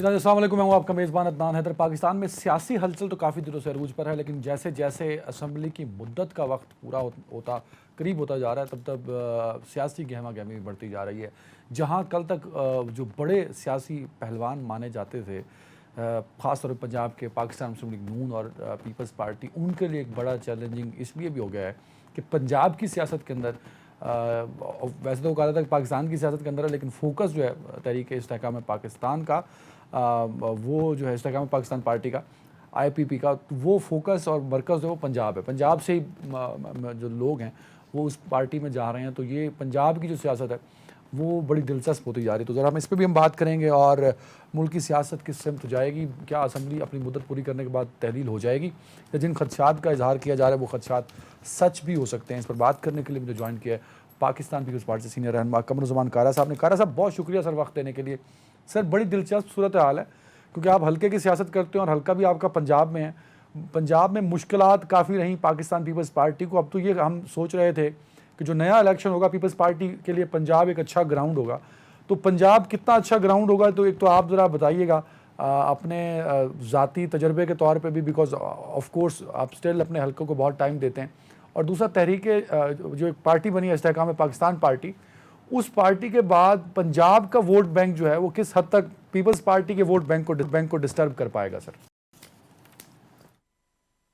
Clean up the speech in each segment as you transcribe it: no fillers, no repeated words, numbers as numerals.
जनाब अस्सलाम वालेकुम, मैं हूँ आपका मेज़बान अदनान हैदर। पाकिस्तान में सियासी हलचल तो काफ़ी दिनों से अरूज पर है, लेकिन जैसे जैसे असम्बली की मुद्दत का वक्त पूरा होता करीब होता जा रहा है, तब तब सियासी गहमा गहमी बढ़ती जा रही है। जहाँ कल तक जो बड़े सियासी पहलवान माने जाते थे, ख़ास तौर पर पंजाब के पाकिस्तान मुस्लिम लीग नून और पीपल्स पार्टी, उनके लिए एक बड़ा चैलेंजिंग इसलिए भी हो गया है कि पंजाब की सियासत के अंदर वैसे तो कहा था कि पाकिस्तान की सियासत के अंदर है, लेकिन फोकस जो है तहरीक-ए-इस्तेहकाम पाकिस्तान का, वो जो है इस्तेहकाम पाकिस्तान पार्टी का, आईपीपी का, तो वो फोकस और मरकज़ जो है वो पंजाब है। पंजाब से ही जो लोग हैं वो उस पार्टी में जा रहे हैं, तो ये पंजाब की जो सियासत है वो बड़ी दिलचस्प होती जा रही है। तो ज़रा हम इस पर भी हम बात करेंगे और मुल्क की सियासत किस सिमत जाएगी, क्या असम्बली अपनी मुद्दत पूरी करने के बाद तहलील हो जाएगी, या जिन खदशात का इजहार किया जा रहा है वो खदशात सच भी हो सकते हैं। इस पर बात करने के लिए मुझे ज्वाइन किया है पाकिस्तान पीपल्स पार्टी से सीनियर रहनुमा कमरुज़्ज़मान कारा साहब ने। कारा साहब, बहुत शुक्रिया सर वक्त देने के लिए। सर, बड़ी दिलचस्प सूरत हाल है, क्योंकि आप हल्के की सियासत करते हैं और हल्का भी आपका पंजाब में है। पंजाब में मुश्किलात काफ़ी रहीं पाकिस्तान पीपल्स पार्टी को। अब तो ये हम सोच रहे थे कि जो नया इलेक्शन होगा पीपल्स पार्टी के लिए पंजाब एक अच्छा ग्राउंड होगा। तो पंजाब कितना अच्छा ग्राउंड होगा, तो एक तो आप ज़रा बताइएगा अपने ज़ाती तजर्बे के तौर पे भी, बिकॉज ऑफ कोर्स आप स्टिल अपने हल्कों को बहुत टाइम देते हैं। और दूसरा, तहरीक जो एक पार्टी बनी है इस्तेहकाम पाकिस्तान पार्टी, उस पार्टी के बाद पंजाब का वोट बैंक जो है वो किस हद तक पीपल्स पार्टी के वोट बैंक को डिस्टर्ब कर पाएगा सर?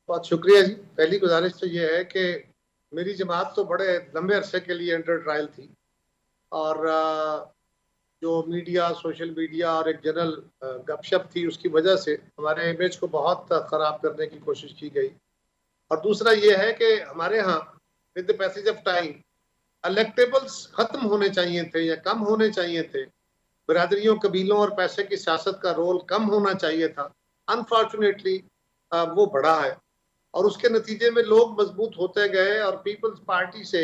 बहुत शुक्रिया जी। पहली गुजारिश तो ये है कि मेरी जमात तो बड़े लंबे अरसे के लिए अंडर ट्रायल थी, और जो मीडिया, सोशल मीडिया और एक जनरल गपशप थी, उसकी वजह से हमारे इमेज को बहुत ख़राब करने की कोशिश की गई। और दूसरा ये है कि हमारे यहाँ with the passage of time electables खत्म होने चाहिए थे या कम होने चाहिए थे। बिरादरियों, कबीलों और पैसे की सियासत का रोल कम होना चाहिए था। अनफॉर्चुनेटली वो बढ़ा है, और उसके नतीजे में लोग मजबूत होते गए, और पीपल्स पार्टी से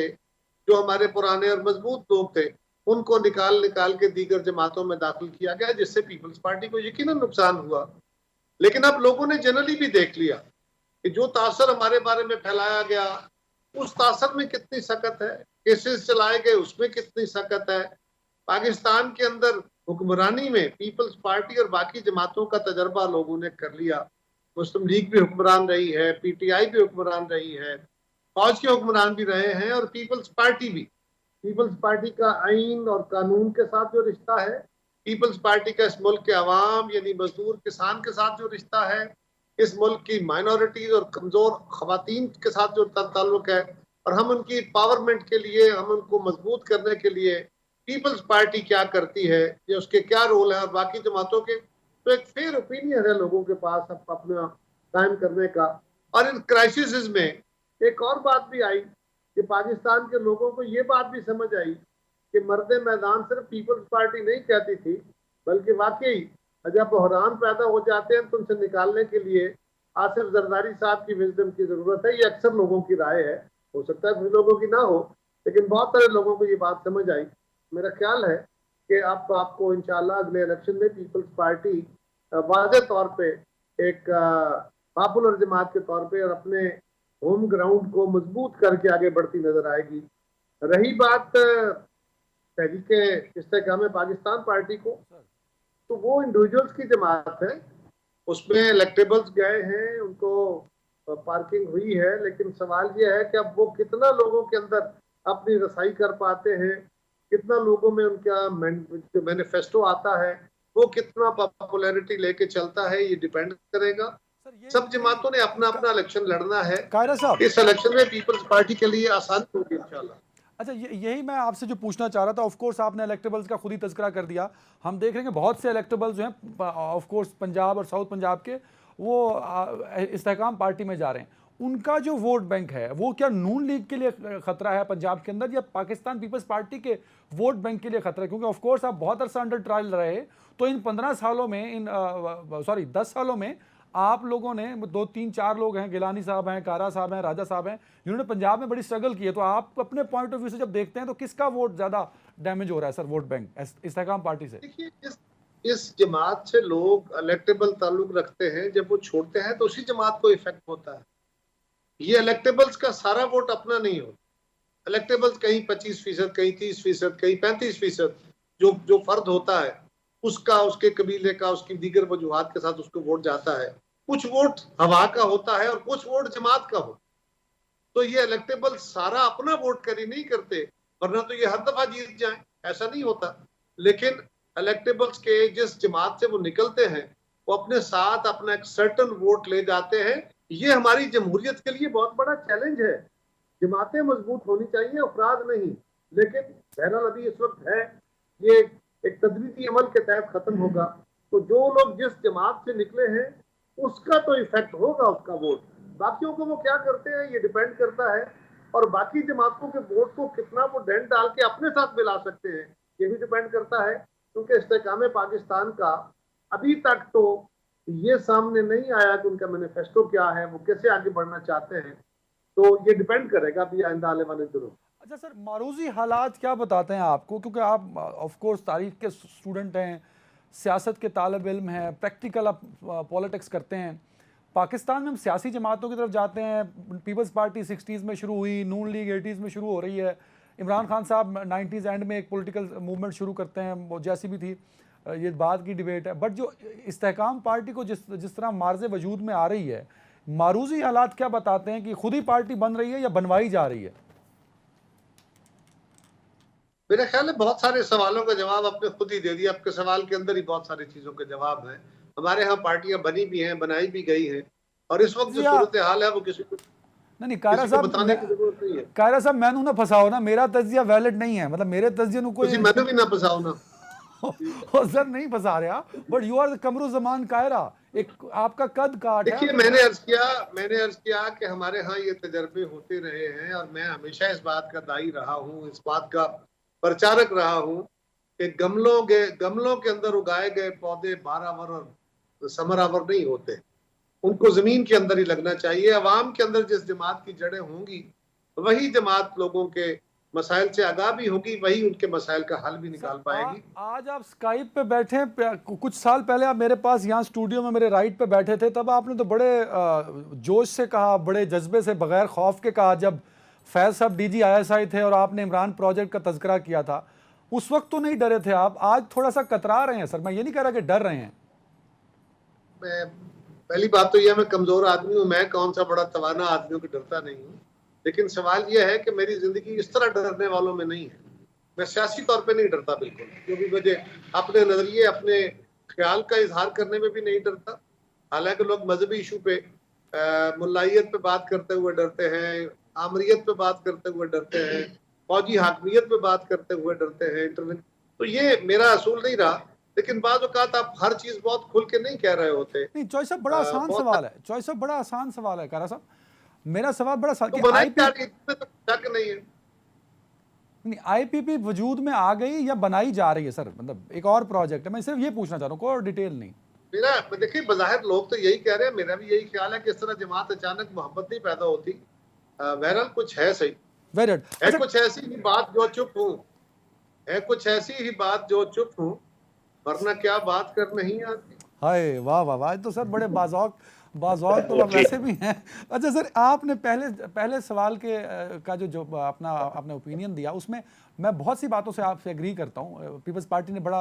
जो हमारे पुराने और मजबूत लोग थे उनको निकाल निकाल के दीगर जमातों में दाखिल किया गया, जिससे पीपल्स पार्टी को यकीनन नुकसान हुआ। लेकिन अब लोगों ने जनरली भी देख लिया कि जो तासर हमारे बारे में फैलाया गया, उस तासर में कितनी सख्त है, केसेस चलाए गए उसमें कितनी सख्त है। पाकिस्तान के अंदर हुक्मरानी में पीपल्स पार्टी और बाकी जमातों का तजर्बा लोगों ने कर लिया। मुस्लिम लीग भी हुक्मरान रही है, पीटीआई भी हुक्मरान रही है, फौज के हुक्मरान भी रहे हैं, और पीपल्स पार्टी भी। पीपल्स पार्टी का आइन और कानून के साथ जो रिश्ता है, पीपल्स पार्टी का इस मुल्क के अवाम यानी मजदूर किसान के साथ जो रिश्ता है, इस मुल्क की माइनॉरिटीज और कमजोर खवातीन के साथ जो ताल्लुक है, और हम उनकी पावरमेंट के लिए, हम उनको मजबूत करने के लिए पीपल्स पार्टी क्या करती है, ये उसके क्या रोल है, और बाकी जमातों के, तो एक फेयर ओपिनियन है लोगों के पास अब अपना कायम करने का। और इन क्राइसिस में एक और बात भी आई कि पाकिस्तान के लोगों को ये बात भी समझ आई कि मर्दे मैदान सिर्फ पीपल्स पार्टी नहीं कहती थी, बल्कि वाकई जब बहरान पैदा हो जाते हैं तो उनसे निकालने के लिए आसिफ जरदारी साहब की विजडम की जरूरत है। ये अक्सर लोगों की राय है, हो सकता है कुछ लोगों की ना हो, लेकिन बहुत सारे लोगों को ये बात समझ आई। मेरा ख्याल है कि अब आपको इंशाल्लाह अगले इलेक्शन में पीपल्स पार्टी वाज़ेह तौर पे एक पॉपुलर जमात के तौर पे और अपने होम ग्राउंड को मजबूत करके आगे बढ़ती नजर आएगी। रही बात तहरीक इस्तेहकाम पाकिस्तान पार्टी को, तो वो इंडिविजुअल्स की जमात है, उसमें इलेक्टेबल्स गए हैं, उनको पार्किंग हुई है, लेकिन सवाल ये है कि अब वो कितना लोगों के अंदर अपनी रसाई कर पाते हैं, कितना लोगों में उनका जो मैनिफेस्टो आता है वो कितना पॉपुलैरिटी लेके चलता है, ये डिपेंड करेगा। सब जमातों ने अपना अपना इलेक्शन लड़ना है। कायरा साहब, इस इलेक्शन में पीपल्स पार्टी के लिए आसानी होगी इंशाल्लाह। अच्छा, यही मैं आपसे जो पूछना चाह रहा था। ऑफ कोर्स आपने इलेक्टेबल्स का खुद ही तज़किरा कर दिया। हम देख रहे हैं कि बहुत से इलेक्टेबल्स जो हैं ऑफ कोर्स पंजाब और साउथ पंजाब के, वो इस्तेहकाम पार्टी में जा रहे हैं। उनका जो वोट बैंक है वो क्या नून लीग के लिए खतरा है पंजाब के अंदर, या पाकिस्तान पीपल्स पार्टी के वोट बैंक के लिए खतरा है? क्योंकि ऑफ कोर्स आप बहुत अरसा अंडर ट्रायल रहे, तो इन 15 सालों में, इन 10 सालों में आप लोगों ने, 2-3-4 लोग हैं, गिलानी साहब हैं, कारा साहब हैं, राजा साहब हैं, जिन्होंने पंजाब में बड़ी स्ट्रगल की है। तो आप अपने पॉइंट ऑफ व्यू से जब देखते हैं तो किसका वोट ज़्यादा डैमेज हो रहा है सर, वोट बैंक इस्तेहकाम पार्टी से? देखिए, इस जमात से लोग इलेक्टेबल ताल्लुक रखते हैं, जब वो छोड़ते हैं तो उसी जमात को इफेक्ट होता है। ये इलेक्टेबल्स का सारा वोट अपना नहीं होता। इलेक्टेबल्स कहीं 25%, कहीं 30%, कहीं 35%, जो फर्द होता है उसका, उसके कबीले का, उसकी दीगर वजूहात के साथ उसको वोट जाता है। कुछ वोट हवा का होता है और कुछ वोट जमात का हो। तो ये इलेक्टेबल सारा अपना वोट कैरी नहीं करते, वरना तो ये हर दफा जीत जाए, ऐसा नहीं होता। लेकिन इलेक्टेबल्स के जिस जमात से वो निकलते हैं, वो अपने साथ अपना एक सर्टन वोट ले जाते हैं। ये हमारी जमहूरियत के लिए बहुत बड़ा चैलेंज है। जमातें मजबूत होनी चाहिए, अफराद नहीं। लेकिन बहरहाल अभी इस वक्त है, ये एक तदरीजी अमल के तहत खत्म होगा। तो जो लोग जिस जमात से निकले हैं उसका तो इफेक्ट होगा, उसका वोट। बाकियों को वो क्या करते हैं ये डिपेंड करता है, और बाकी जमातों के वोट को कितना वो डेंट डाल के अपने साथ मिला सकते हैं ये भी डिपेंड करता है। क्योंकि इस्तेकाम पाकिस्तान का अभी तक तो ये सामने नहीं आया कि उनका मैनिफेस्टो क्या है, वो कैसे आगे बढ़ना चाहते हैं। तो ये डिपेंड करेगा अभी आइंदा आने वाले दिनों। अच्छा सर, मारूजी हालात क्या बताते हैं आपको, क्योंकि आप ऑफ कोर्स तारीख के स्टूडेंट हैं, सियासत के तालब इल्म हैं, प्रैक्टिकल आप पॉलिटिक्स करते हैं। पाकिस्तान में हम सियासी जमातों की तरफ जाते हैं। पीपल्स पार्टी 60s में शुरू हुई, नून लीग 80s में शुरू हो रही है। इमरान खान साहब 90s एंड में एक पॉलिटिकल मूवमेंट शुरू करते हैं, वो जैसी भी थी, ये बाद की डिबेट है। बट जो इस्तेहकाम पार्टी को जिस जिस तरह मार्ज वजूद में आ रही है, मारूजी हालात क्या बताते हैं कि खुद ही पार्टी बन रही है या बनवाई जा रही है? मेरा ख्याल है बहुत सारे सवालों का जवाब आपने खुद ही दे दिया। आपके सवाल के अंदर ही बहुत सारी चीजों के जवाब हैं। हमारे यहाँ पार्टियां बनी भी हैं, बनाई भी गई हैं, और इस वक्त जो सूरत हाल है वो किसी को नहीं कायरा साहब, बताने की जरूरत नहीं है। कायरा साहब मैनू ना फसाओ ना, मेरा तजिया वैलिड नहीं है, मतलब मेरे तजिए को तुसी मैंने भी ना फसाओ ना। सर नहीं फंसा रहा, but you are Qamar Zaman Kaira, एक आपका कद काट है। देखिए, मैंने अर्ज किया कि हमारे यहाँ ये तजर्बे होते रहे हैं, और मैं हमेशा इस बात का दाई रहा हूँ, इस बात का प्रचारक रहा हूँ कि गमलों के अंदर उगाए गए पौधे बारावर और समरावर नहीं होते। उनको जमीन के अंदर ही लगना चाहिए। अवाम के अंदर जिस जमात की जड़ें होंगी, वही जमात लोगों के मसाइल से आगाह भी होगी, वही उनके मसाइल का हल भी निकाल पाएगी। आज आप स्काइप पे बैठे, कुछ साल पहले आप मेरे पास यहाँ स्टूडियो में मेरे राइट पे बैठे थे, तब आपने तो बड़े जोश से कहा, बड़े जज्बे से, बगैर खौफ के कहा, जब फैज साहब DG ISI थे और आपने इमरान प्रोजेक्ट का तज़किरा किया था। उस वक्त तो नहीं डरे थे आप, आज थोड़ा सा कतरा रहे हैं। सर मैं ये नहीं कह रहा कि डर रहे हैं। पहली बात तो यह, मैं कमजोर आदमी हूँ, मैं कौन सा बड़ा तवाना आदमियों को डरता नहीं हूँ। लेकिन सवाल यह है कि मेरी जिंदगी इस तरह डरने वालों में नहीं है। मैं सियासी तौर पे नहीं डरता बिल्कुल, क्योंकि मुझे अपने नजरिए, अपने ख्याल का इजहार करने में भी नहीं डरता। हालांकि लोग मजहबी इशू पे, मुल्लाहियत पे बात करते हुए डरते हैं, आमरीत पे बात करते हुए डरते हैं, फौजी हाकमियत पे बात करते हुए डरते हैं, तो ये मेरा असूल नहीं रहा। लेकिन बाज़ औक़ात आप हर चीज बहुत खुल के नहीं कह रहे होते। नहीं चॉइस साहब बड़ा आसान सवाल है, चॉइस साहब बड़ा आसान सवाल है कारा साहब। मेरा सवाल बड़ा तो बनाई जा रही है, इसमें तो शक नहीं है। नहीं, IPP वजूद में आ गई या बनाई जा रही है सर, मतलब एक और प्रोजेक्ट है, मैं सिर्फ ये पूछना चाह रहा हूँ, कोई और डिटेल नहीं। मेरा देखिए, बज़ाहिर लोग तो यही कह रहे हैं, मेरा भी यही ख्याल है कि इस तरह जमात अचानक मोहब्बत नहीं पैदा होती। बहरहाल कुछ है सही, वेरी गुड। है कुछ ऐसी ही बात जो चुप हूँ, है कुछ ऐसी ही बात जो चुप हूँ, वरना क्या बात कर नहीं आती। हाय वाह वाह वाह, तो सर बड़े बाज़ौक तो आप वैसे भी हैं। अच्छा सर, आपने पहले सवाल के का जो अपना आपने ओपिनियन दिया, उसमें मैं बहुत सी बातों से आपसे एग्री करता हूँ। पीपल्स पार्टी ने बड़ा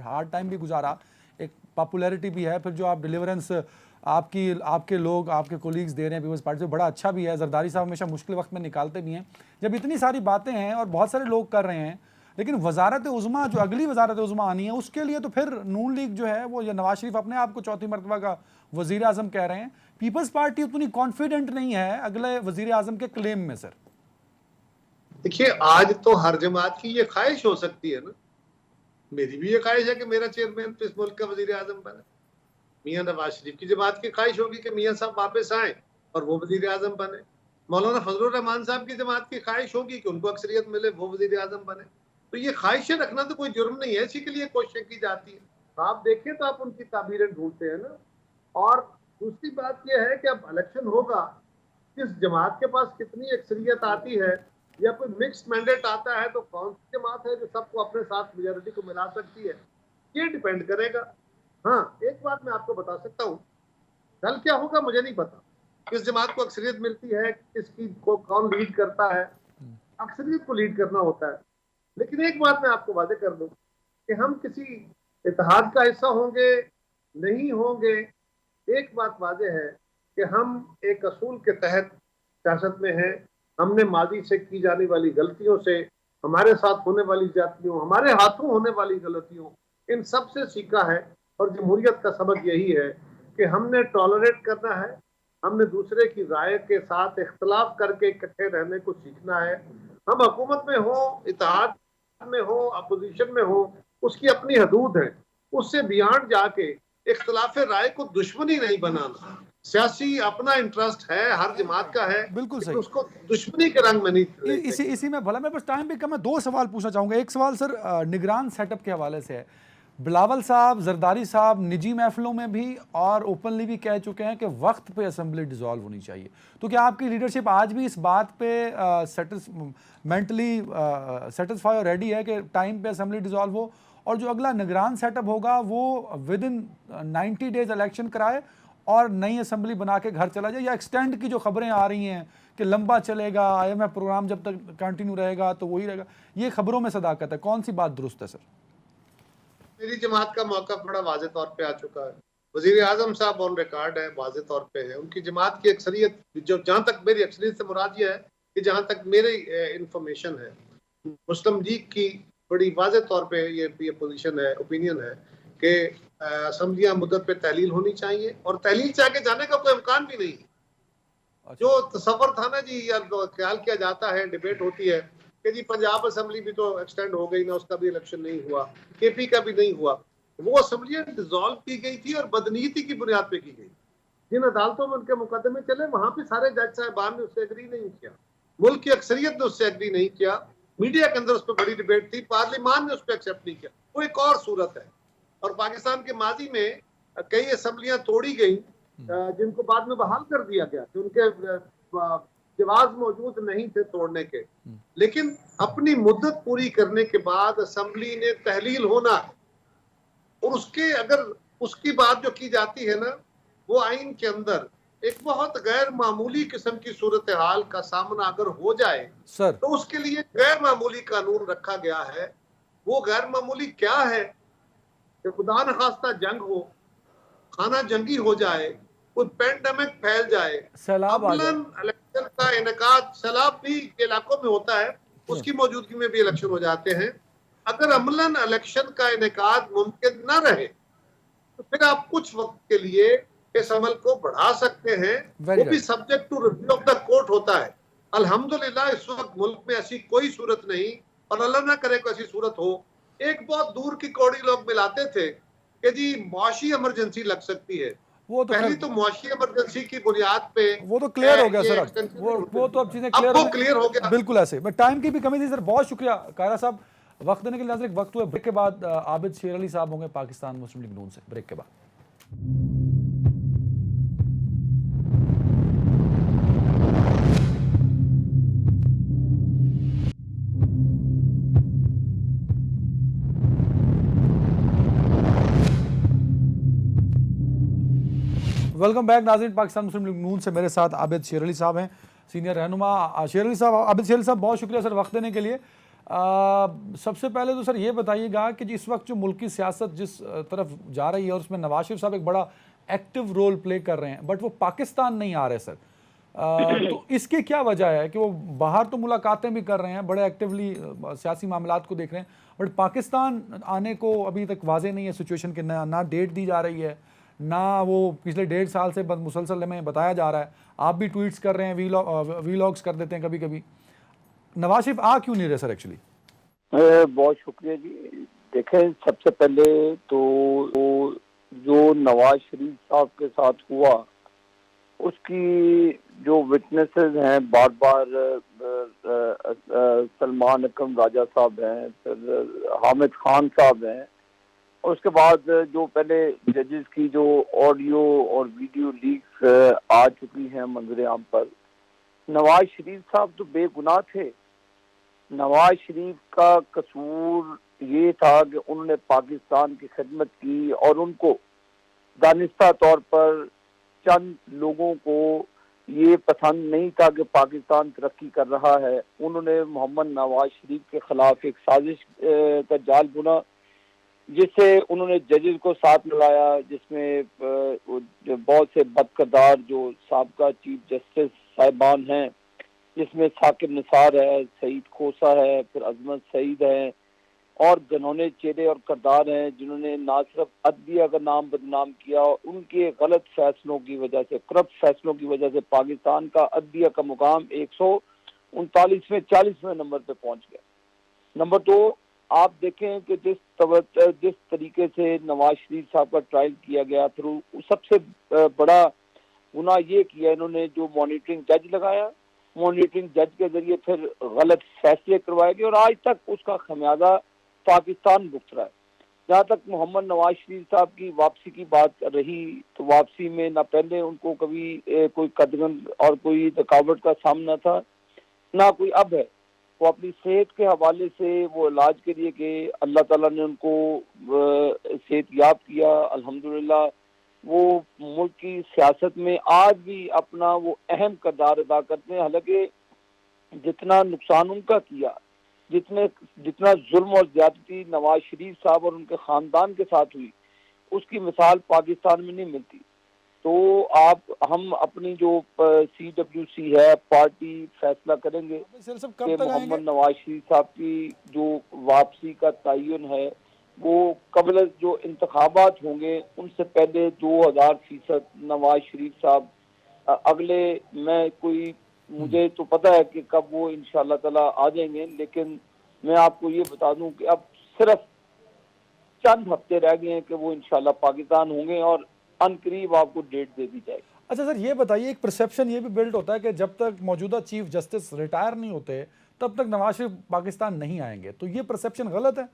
हार्ड टाइम भी गुजारा, एक पॉपुलैरिटी भी है, फिर जो आप डिलीवरेंस आपके लोग, आपके कोलीग्स दे रहे हैं पीपल्स पार्टी से, बड़ा अच्छा भी है। जरदारी साहब हमेशा मुश्किल वक्त में निकालते भी हैं। जब इतनी सारी बातें हैं और बहुत सारे लोग कर रहे हैं, लेकिन वजारत उज़्मा, जो अगली वजारत उज़्मा आनी है, उसके लिए तो फिर नून लीग जो है वो, या नवाज शरीफ अपने आप को चौथी मरतबा का वज़ीर आज़म कह रहे हैं, पीपल्स पार्टी उतनी कॉन्फिडेंट नहीं है अगले वज़ीर आज़म के क्लेम में। सर देखिए, आज तो हर जमात की ये ख्वाहिश हो सकती है ना। मेरी भी ये ख्वाहिश है कि मेरा चेयरमैन इस मुल्क का वज़ीर आज़म बने। मियाँ नवाज शरीफ की जमात की ख्वाहिश होगी कि मियाँ साहब वापस आए और वो वज़ीर आज़म बने। मौलाना फजलुर रहमान साहब की जमात की ख्वाहिश होगी कि उनको अक्सरियत मिले, वो वज़ीर आज़म बने। तो ये ख्वाहिशें रखना तो कोई जुर्म नहीं है, इसी के लिए कोशिशें की जाती है। तो आप देखें तो आप उनकी ताबीरें ढूंढते हैं ना। और दूसरी बात यह है कि अब इलेक्शन होगा, किस जमात के पास कितनी अक्सरियत आती है, या कोई मिक्स मैंडेट आता है, तो कौन सी जमात है जो सबको अपने साथ मेजॉरिटी को मिला सकती है, ये डिपेंड करेगा। हाँ, एक बात मैं आपको बता सकता हूँ, कल क्या होगा मुझे नहीं पता। किस जमात को अक्सरियत मिलती है, किसकी को कौन लीड करता है, अक्सरियत को लीड करना होता है। लेकिन एक बात मैं आपको वादे कर दूं कि हम किसी इत्तेहाद का हिस्सा होंगे नहीं होंगे, एक बात वाज़ेह है कि हम एक असूल के तहत सियासत में हैं। हमने माजी से की जाने वाली गलतियों से, हमारे साथ होने वाली ज्यादतियों, हमारे हाथों होने वाली गलतियों, इन सब से सीखा है। और जमहूरियत का सबक यही है कि हमने टॉलरेट करना है, हमने दूसरे की राय के साथ इख्तलाफ करके इकट्ठे रहने को सीखना है। हम हुकूमत में हो, इत्तेहाद में हो, अपोजिशन में हो, उसकी अपनी हदूद है। उससे बियॉन्ड जाके इख्तलाफ राय को दुश्मनी नहीं बनाना। सियासी अपना इंटरेस्ट है, हर जमात का है, बिल्कुल लेकिन सही। उसको दुश्मनी के रंग में नहीं इसी लेके। इसी में भला मेरे पास टाइम भी कम है, दो सवाल पूछना चाहूँगा। एक सवाल सर निगरान सेटअप के हवाले से है। बिलावल साहब, जरदारी साहब निजी महफिलों में भी और ओपनली भी कह चुके हैं कि वक्त पे असेंबली डिसॉल्व होनी चाहिए। तो क्या आपकी लीडरशिप आज भी इस बात पे मेंटली सेटिस्फाई और रेडी है कि टाइम पे असेंबली डिसॉल्व हो, और जो अगला निगरान सेटअप होगा वो विद इन 90 डेज इलेक्शन कराए और नई असेंबली बना के घर चला जाए, या एक्सटेंड की जो खबरें आ रही हैं कि लंबा चलेगा, IMF प्रोग्राम जब तक कंटिन्यू रहेगा तो वही रहेगा, ये खबरों में सदाकत है, कौन सी बात दुरुस्त है सर? मेरी जमात का मौका बड़ा वाज़ेह तौर पे आ चुका है। वजीर आजम साहब ऑन रिकॉर्ड है, वाज़ेह तौर पे है। उनकी जमात की अक्सरियत, जो जहाँ तक मेरी अक्सरियत से मुराद ये है कि जहाँ तक मेरी इंफॉर्मेशन है, मुस्लिम लीग की बड़ी वाज़ेह तौर पे ये पोजीशन है, ओपिनियन है कि असम्बलियाँ मुद्दत पे तहलील होनी चाहिए, और तहलील से आगे जाने का कोई इम्कान भी नहीं। जो तसव्वुर था ना जी, या ख्याल किया जाता है, डिबेट होती है कि जी पंजाब असेंबली भी तो एक्सटेंड हो गई ना, उसका भी इलेक्शन नहीं हुआ, KP का भी नहीं हुआ। वो असेंबलियां डिसॉल्व की गई थी और बदनीयती की बुनियाद पे की गई। जिन अदालतों में उनके मुकदमे चले, वहां पे सारे जज साहबान ने उससे एग्री नहीं किया, मुल्क की अक्सरियत ने उससे एग्री नहीं किया, मीडिया के अंदर उस पर बड़ी डिबेट थी, पार्लियामान ने उस पर एक्सेप्ट नहीं किया। वो एक और सूरत है। और पाकिस्तान के माजी में कई असेंबलियां तोड़ी गई, जिनको बाद में बहाल कर दिया गया कि उनके जवाब मौजूद नहीं थे तोड़ने के। लेकिन अपनी मुद्दत पूरी करने के बाद असेंबली ने तहलील होना, और उसके अगर उसकी बात जो की जाती है ना, वो आइन के अंदर एक बहुत गैर मामूली किस्म की सूरत हाल का सामना अगर हो जाए सर तो उसके लिए गैर मामूली कानून रखा गया है। वो गैर मामूली क्या है कि खुदा न खास्ता जंग हो, खाना जंगी हो जाए, कोई पेंडेमिक फैल जाए, सैलाब आ जाए, अमलन इलेक्शन का इनेकाद, सैलाब भी इलाकों में होता है, उसकी मौजूदगी में भी इलेक्शन हो जाते हैं। अगर अमलन इलेक्शन का इनेकाद मुमकिन न रहे तो फिर आप कुछ वक्त के लिए इस अमल को बढ़ा सकते हैं, वेरी वो भी right. Subject to review of the court होता है। अल्हम्दुलिल्लाह इस वक्त मुल्क में ऐसी कोई सूरत नहीं, और अल्लाह ना करे कोई ऐसी सूरत हो। एक बहुत दूर की कौड़ी लोग मिलाते थे कि जी मुआशी इमरजेंसी लग सकती है। वो तो पहली खैर, तो मुआशी इमरजेंसी की बुनियाद पे वो तो क्लियर हो गया ये सर, अब एक्सटेंशन वो नहीं हो वो तो अब सकती। चीज़ें अब क्लियर हो वो क्लियर हो गई, गया। बिल्कुल ऐसे। बट टाइम की भी कमी थी सर, बहुत शुक्रिया कायरा साहब वक्त देने के लिए। नाज़रीन, वक्त हुए ब्रेक के बाद आबिद शेर अली साहब होंगे पाकिस्तान मुस्लिम लीग नून से, ब्रेक के बाद। वेलकम बैक नाज़रीन, पाकिस्तान मुस्लिम लीग नून से मेरे साथ आबिद शेर अली साहब हैं, सीनियर रहनुमा। शेर अली साहब, आबिद शेर अली साहब, बहुत शुक्रिया सर वक्त देने के लिए। सबसे पहले तो सर ये बताइएगा कि इस वक्त जो मुल्क की सियासत जिस तरफ जा रही है और उसमें नवाज शरीफ साहब एक बड़ा एक्टिव रोल प्ले कर रहे हैं, बट वो पाकिस्तान नहीं आ रहे सर। तो इसकी क्या वजह है कि वो बाहर तो मुलाकातें भी कर रहे हैं, बड़े एक्टिवली सियासी मामलात को देख रहे हैं, बट पाकिस्तान आने को अभी तक वाजे नहीं है सिचुएशन के, ना डेट दी जा रही है, ना वो पिछले 1.5 साल से मुसलसल में बताया जा रहा है। आप भी ट्वीट्स कर रहे हैं, वीलॉग्स कर देते हैं कभी कभी। नवाज शरीफ आ क्यों नहीं रहे सर एक्चुअली? बहुत शुक्रिया जी। देखें, सबसे पहले तो जो नवाज शरीफ साहब के साथ हुआ, उसकी जो विटनेसेस हैं, बार बार सलमान अकरम राजा साहब हैं, फिर हामिद खान साहब हैं, और उसके बाद जो पहले जजेस की जो ऑडियो और वीडियो लीक्स आ चुकी हैं मंजर आम पर, नवाज शरीफ साहब तो बेगुनाह थे। नवाज शरीफ का कसूर ये था कि उन्होंने पाकिस्तान की खिदमत की, और उनको दानिस्ता तौर पर चंद लोगों को ये पसंद नहीं था कि पाकिस्तान तरक्की कर रहा है। उन्होंने मोहम्मद नवाज शरीफ के खिलाफ एक साजिश का जाल बुना, जिससे उन्होंने जजेस को साथ मिलाया, जिसमें बहुत से बदकिरदार जो साबका चीफ जस्टिस साहिबान हैं, जिसमें साकिब निसार है, सईद खोसा है, फिर अजमत सईद है, और घिनौने चेहरे और किरदार हैं जिन्होंने ना सिर्फ अदलिया का नाम बदनाम किया, उनके गलत फैसलों की वजह से, करप्ट फैसलों की वजह से पाकिस्तान का अदलिया का मुकाम 139वें 40वें नंबर पे पहुंच गया। नंबर 2, आप देखें कि जिस तरीके से नवाज शरीफ साहब का ट्रायल किया गया, फिर सबसे बड़ा गुनाह ये किया इन्होंने, जो मॉनिटरिंग जज लगाया, मॉनिटरिंग जज के जरिए फिर गलत फैसले करवाए गए, और आज तक उसका खमियाजा पाकिस्तान भुगत रहा है। जहाँ तक मोहम्मद नवाज शरीफ साहब की वापसी की बात रही, तो वापसी में ना पहले उनको कभी कोई कदगन और कोई रुकावट का सामना था, ना कोई अब है। वो अपनी सेहत के हवाले से वो इलाज के लिए गए, अल्लाह ताला ने उनको सेहत याब किया, अल्हम्दुलिल्लाह। वो मुल्क की सियासत में आज भी अपना वो अहम किरदार अदा करते हैं। हालांकि जितना नुकसान उनका किया, जितना जुल्म और ज्यादती नवाज शरीफ साहब और उनके खानदान के साथ हुई, उसकी मिसाल पाकिस्तान में नहीं मिलती। तो हम अपनी जो CWC है पार्टी फैसला करेंगे सर सब कि कब तक आएंगे? मोहम्मद नवाज शरीफ साहब की जो वापसी का तयन है वो कबल जो इंतखाबात होंगे उनसे पहले 2000% नवाज शरीफ साहब अगले मुझे तो पता है कि कब वो इंशाल्लाह ताला आ जाएंगे, लेकिन मैं आपको ये बता दूं कि अब सिर्फ चंद हफ्ते रह गए हैं कि वो इंशाल्लाह पाकिस्तान होंगे, और अनकरीब आपको डेट दे दी जाएगी। अच्छा सर, ये बताइए, एक परसेप्शन ये भी बिल्ड होता है कि जब तक मौजूदा चीफ जस्टिस रिटायर नहीं होते तब तक नवाज शरीफ पाकिस्तान नहीं आएंगे, तो ये परसेप्शन गलत है?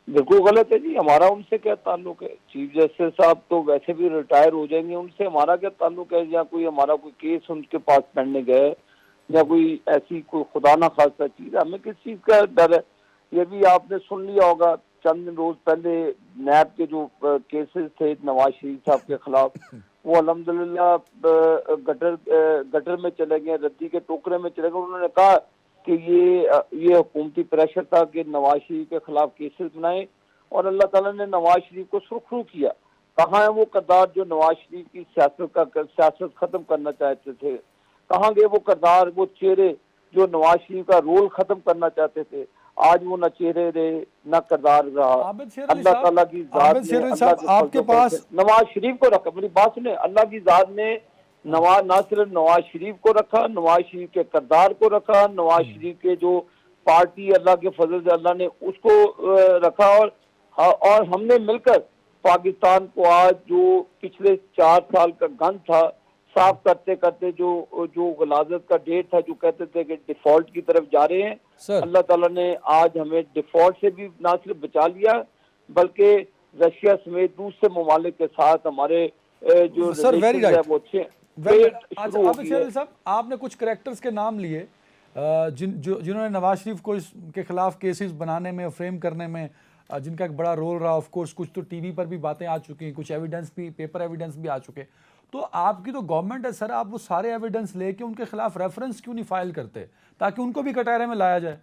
बिल्कुल गलत है जी। हमारा उनसे क्या ताल्लुक है? चीफ जस्टिस साहब तो वैसे भी रिटायर हो जाएंगे, उनसे हमारा क्या ताल्लुक है? या कोई हमारा कोई केस उनके पास पढ़ने गए, या कोई ऐसी कोई खुदा ना खासा चीज, हमें किस चीज का डर है? ये भी आपने सुन लिया होगा, चंद रोज पहले नैब के जो केसेस थे नवाज शरीफ साहब के खिलाफ, वो अल्हम्दुलिल्लाह गटर में चले गए, रद्दी के टोकरे में चले गए। उन्होंने कहा कि ये हुकूमती प्रेशर था कि नवाज शरीफ के खिलाफ केसेस बनाए, और अल्लाह ताला ने नवाज शरीफ को सुरखरू किया। कहाँ है वो किरदार जो नवाज शरीफ की सियासत खत्म करना चाहते थे? कहाँ गए वो किरदार, वो चेहरे जो नवाज शरीफ का रोल खत्म करना चाहते थे? आज वो न चेहरे रहे न किरदार रहा। अल्लाह ताला की जात ने आपके पास नवाज शरीफ को रखा। मेरी बात सुने, अल्लाह की जात ने ना सिर्फ नवाज शरीफ को रखा, नवाज शरीफ के किरदार को रखा, नवाज शरीफ के जो पार्टी अल्लाह के फजल से अल्लाह ने उसको रखा, और हमने मिलकर पाकिस्तान को आज जो पिछले 4 साल का गंद था साफ करते करते जो गलाजत का डेट था, जो कहते थे कि डिफॉल्ट की तरफ जा रहे हैं, अल्लाह ताला ने आज हमें डिफॉल्ट से भी ना सिर्फ बचा लिया, बल्कि रशिया समेत दूसरे ममालिक के साथ हमारे जो सर वेरी राइट वो अच्छे। साहब, आपने कुछ कैरेक्टर्स के नाम लिए जिन्होंने नवाज शरीफ को के खिलाफ केसेस बनाने में, फ्रेम करने में जिनका एक बड़ा रोल रहा। ऑफ कोर्स कुछ तो टीवी पर भी बातें आ चुकी हैं, कुछ एविडेंस भी, पेपर एविडेंस भी आ चुके। तो आपकी तो गवर्नमेंट है सर, आप वो सारे एविडेंस लेके उनके खिलाफ रेफरेंस क्यों नहीं फाइल करते ताकि उनको भी कटहरे में लाया जाए?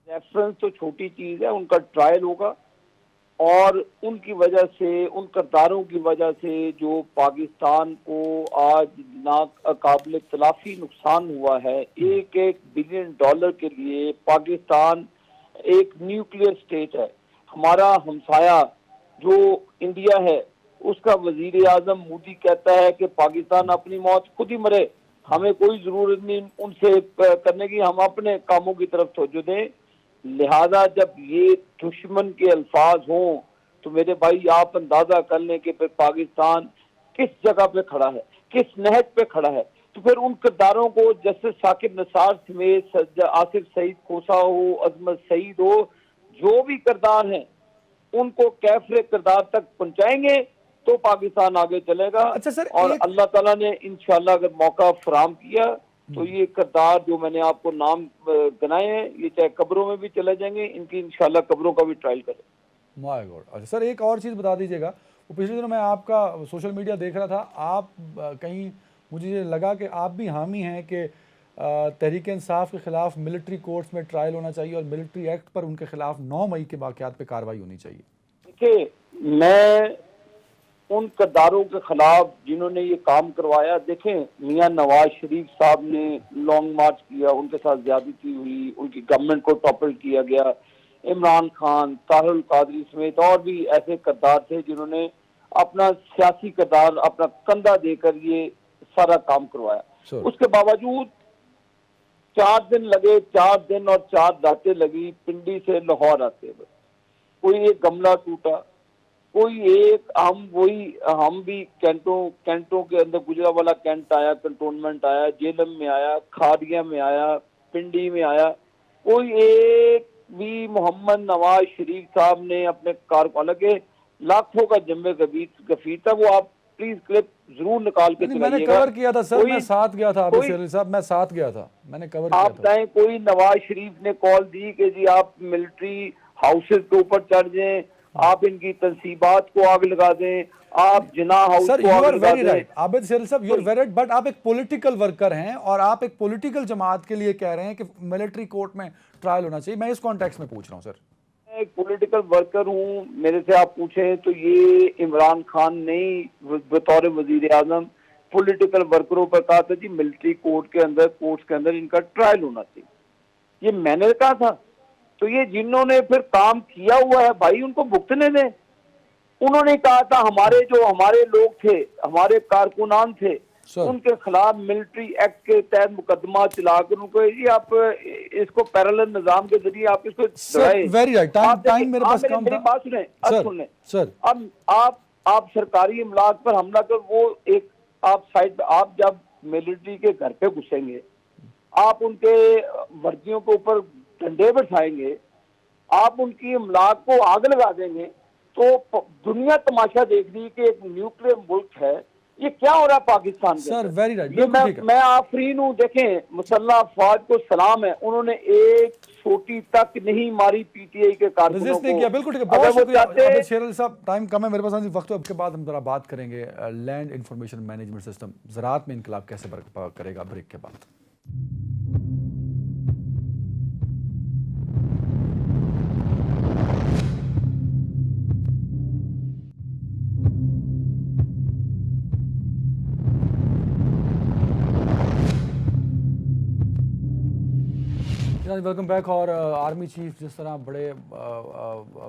रेफरेंस तो छोटी चीज है, उनका ट्रायल होगा, और उनकी वजह से, उन किरदारों की वजह से जो पाकिस्तान को आज नाकाबिल तलाफी नुकसान हुआ है। $1 बिलियन के लिए पाकिस्तान एक न्यूक्लियर स्टेट है। हमारा हमसाया जो इंडिया है, उसका वजीर आजम मोदी कहता है कि पाकिस्तान अपनी मौत खुद ही मरे, हमें कोई जरूरत नहीं उनसे करने की, हम अपने कामों की तरफ तवज्जो दें। लिहाजा जब ये दुश्मन के अल्फाज हों तो मेरे भाई आप अंदाजा कर लें कि फिर पाकिस्तान किस जगह पे खड़ा है, किस नहज पे खड़ा है। तो फिर उन किरदारों को, जैसे साकिब निसार समेत आसिफ सईद खोसा हो, अजमत सईद हो, जो भी किरदार हैं उनको कैफरे किरदार तक पहुंचाएंगे तो पाकिस्तान आगे चलेगा। अच्छा सर, और अल्लाह ताला ने इंशाल्लाह अगर मौका फराम किया तो ये किरदार जो मैंने आपको नाम गिनाए हैं, ये चाहे कब्रों में भी चले जाएंगे, इनकी इंशाल्लाह कब्रों का भी ट्रायल करें। My God. अच्छा सर, एक और चीज़ बता दीजिएगा, वो पिछले दिनों मैं आपका सोशल मीडिया देख रहा था, आप कहीं मुझे ये लगा कि आप भी हामी हैं कि तहरीक इंसाफ के खिलाफ मिलिट्री कोर्ट्स में ट्रायल होना चाहिए और मिलिट्री एक्ट पर उनके खिलाफ 9 मई के वाक़यात पे कार्रवाई होनी चाहिए। देखिए, मैं उन किरदारों के खिलाफ जिन्होंने ये काम करवाया, देखें मियां नवाज शरीफ साहब ने लॉन्ग मार्च किया, उनके साथ ज्यादती हुई, उनकी गवर्नमेंट को टॉपल किया गया। इमरान खान, ताहिरुल कादरी समेत और भी ऐसे किरदार थे जिन्होंने अपना सियासी किरदार, अपना कंधा देकर ये सारा काम करवाया। Sure. उसके बावजूद 4 दिन लगे, 4 दिन और 4 रातें लगी पिंडी से लाहौर आते हुए। कोई एक गमला टूटा, कोई एक हम भी कैंटों के अंदर गुजरावाला कैंट आया, कंटोनमेंट आया, जेलम में आया, खारिया में आया, पिंडी में आया। कोई एक भी मोहम्मद नवाज शरीफ साहब ने अपने हालांकि लाखों का जम्मे गफीर था। वो आप प्लीज क्लिप जरूर निकाल के मैंने कवर किया था सर, मैं साथ गया था आबिद शेर अली साहब, मैं साथ गया था, मैंने कवर किया था। आप बताएं, कोई नवाज शरीफ ने कॉल दी कि जी आप मिलिट्री हाउसेज के ऊपर चढ़ जाएं, आप इनकी तंसीबात को आग लगा दें, आप जिना हाउस सर, को यू आग आर लगा वेरी दें। राइट आबिद शेर साहब, you are very right, but आप एक पॉलिटिकल वर्कर हैं और आप एक पॉलिटिकल जमात के लिए कह रहे हैं कि मिलिट्री कोर्ट में ट्रायल होना चाहिए। मैं इस कॉन्टेक्स्ट में पूछ रहा हूं सर। मैं एक पॉलिटिकल वर्कर हूं, मेरे से आप पूछें तो ये इमरान खान ने बतौर वजीर आजम पॉलिटिकल वर्करों पर कहा था जी मिलिट्री कोर्ट्स के अंदर इनका ट्रायल होना चाहिए। ये मैंने कहा था। तो ये जिन्होंने फिर काम किया हुआ है भाई, उनको भुगतने दें। उन्होंने कहा था हमारे लोग थे, हमारे कारकुनान थे, उनके खिलाफ मिलिट्री एक्ट के तहत मुकदमा चलाकर उनको जी आप इसको पैरेलल निजाम के जरिए आप इसको वेरी राइट, टाइम मेरे पास कम था। मेरी बात सुने सर। अब आप सरकारी इमलाक पर हमला कर, वो एक आप साइड, आप जब मिलिट्री के घर पे घुसेंगे, आप उनके वर्दियों के ऊपर डंडे बिठाएंगे, आप उनकी इमलाक को आग लगा देंगे, तो दुनिया तमाशा देख रही कि एक न्यूक्लियर मुल्क है, ये क्या हो रहा है पाकिस्तान के सर। वेरी राइट, मैं आफरीन हूँ। देखें, मुसल्लह अफवाज को सलाम है, उन्होंने एक छोटी तक नहीं मारी पीटीआई के कारकुनों को। किया, बिल्कुल ठीक है, बहुत शुक्रिया आबिद शेर अली साहब। टाइम कम है मेरे पास, वक्त के बाद हम जरा बात करेंगे लैंड इंफॉर्मेशन मैनेजमेंट सिस्टम ज़राअत में इनकलाब कैसे बर्पा करेगा, ब्रेक के बाद। Welcome back. और आर्मी चीफ जिस तरह बड़े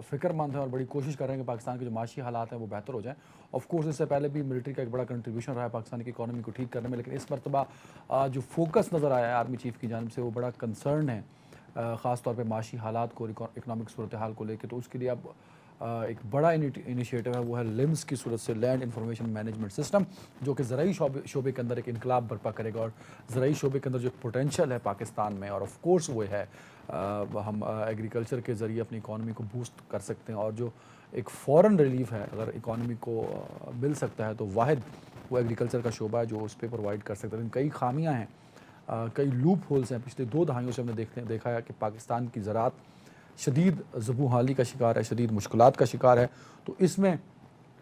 फिक्रमंद हैं और बड़ी कोशिश कर रहे हैं कि पाकिस्तान के जो माशी हालात हैं वो बेहतर हो जाएं। ऑफ कोर्स इससे पहले भी मिलिट्री का एक बड़ा कंट्रीब्यूशन रहा है पाकिस्तान की इकोनॉमी को ठीक करने में, लेकिन इस मरतबा जो फोकस नज़र आया है आर्मी चीफ की जानिब से वो बड़ा कंसर्न है, ख़ास तौर पे माशी हालात को, इकनॉमिक सूरत हाल को लेकर। तो उसके लिए अब एक बड़ा इनिशिएटिव है, वो है लिम्स की सूरत से लैंड इंफॉर्मेशन मैनेजमेंट सिस्टम, जो कि ज़राई शोबे के अंदर एक इनकलाब बर्पा करेगा। और ज़राई शोबे के अंदर जो पोटेंशियल है पाकिस्तान में, और ऑफ कोर्स वो है हम एग्रीकल्चर के ज़रिए अपनी इकॉनमी को बूस्ट कर सकते हैं। और जो एक फ़ॉरेन रिलीफ है अगर इकॉनमी को मिल सकता है तो वाहिद वो एग्रीकल्चर का शोबा है जो उस पर प्रोवाइड कर सकता है। लेकिन कई खामियाँ हैं, कई लूप होल्स हैं। पिछले 2 दहाइयों से हमने देखा है कि पाकिस्तान की ज़राअत शदीद ज़बूहाली का शिकार है, शदीद मुश्किलात का शिकार है। तो इसमें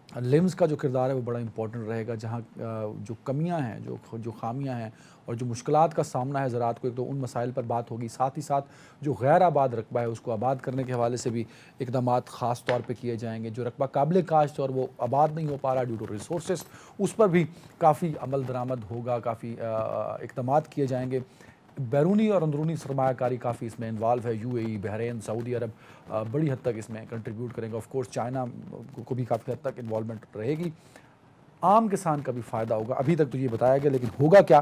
लिम्स का जो किरदार है वो बड़ा इंपॉर्टेंट रहेगा, जहाँ जो कमियां हैं, जो खामियां हैं और जो मुश्किलात का सामना है ज़राअत को, एक तो उन मसाइल पर बात होगी। साथ ही साथ जो गैर आबाद रकबा है उसको आबाद करने के हवाले से भी इक़दाम ख़ास तौर पे किए जाएंगे। जो रकबा काबिल काश्त और वो आबाद नहीं हो पा रहा ड्यू टू रिसोर्सेस, उस पर भी काफ़ी अमल दरामद होगा, काफ़ी इक़दाम किए जाएंगे। बैरूनी और अंदरूनी सरमायाकारी काफ़ी इसमें इन्वॉल्व है। यूएई, बहरीन, सऊदी अरब बड़ी हद तक इसमें कंट्रीब्यूट करेंगे। ऑफ कोर्स चाइना को भी काफ़ी हद तक इन्वॉल्वमेंट रहेगी। आम किसान का भी फ़ायदा होगा। अभी तक तो ये बताया गया, लेकिन होगा क्या?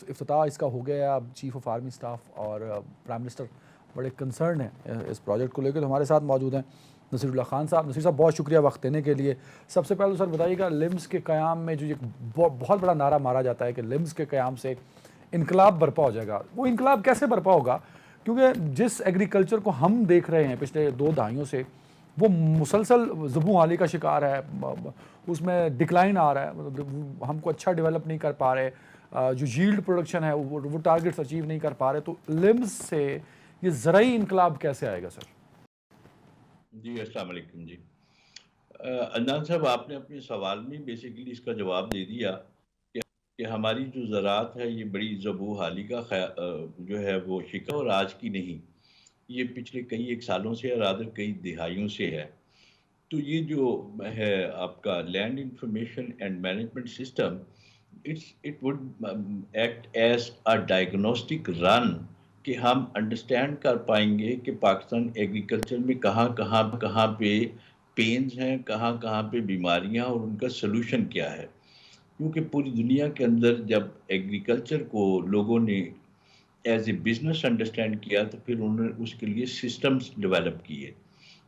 इफ्तिताह इसका हो गया। अब चीफ ऑफ आर्मी स्टाफ और प्राइम मिनिस्टर बड़े कंसर्न हैं इस प्रोजेक्ट को लेकर। तो हमारे साथ मौजूद हैं नसीरुल्लाह खान साहब। नसीर साहब, बहुत शुक्रिया वक्त देने के लिए। सबसे पहले तो सर बताइएगा, लिम्स के क़याम में जो एक बहुत बड़ा नारा मारा जाता है कि लिम्स के क़याम से इनकलाब बर्पा हो जाएगा, वो इनकलाब कैसे बर्पा होगा? क्योंकि जिस एग्रीकल्चर को हम देख रहे हैं पिछले 2 दहाइयों से, वो मुसलसल ज़बूहाली का शिकार है, उसमें डिक्लाइन आ रहा है, हमको अच्छा डेवलप नहीं कर पा रहे, जो यील्ड प्रोडक्शन है वो टारगेट्स अचीव नहीं कर पा रहे। तो लिम्स से ये ज़राई इनकलाब कैसे आएगा सर? जी अस्सलाम वालेकुम जी। अदनान साहब, आपने अपने सवाल में बेसिकली इसका जवाब दे दिया कि हमारी जो ज़राअत है ये बड़ी ज़बूहाली का जो है वो शिकार, और आज की नहीं, ये पिछले कई एक सालों से और रादर कई दिहाइयों से है। तो ये जो है आपका land information and management system, it would act as a diagnostic run, कि हम अंडरस्टैंड कर पाएंगे कि पाकिस्तान एग्रीकल्चर में कहाँ कहाँ कहाँ पे पेन्स हैं, कहाँ कहाँ पे बीमारियां, और उनका सलूशन क्या है। क्योंकि पूरी दुनिया के अंदर जब एग्रीकल्चर को लोगों ने एज ए बिजनेस अंडरस्टैंड किया, तो फिर उन्होंने उसके लिए सिस्टम्स डेवलप किए।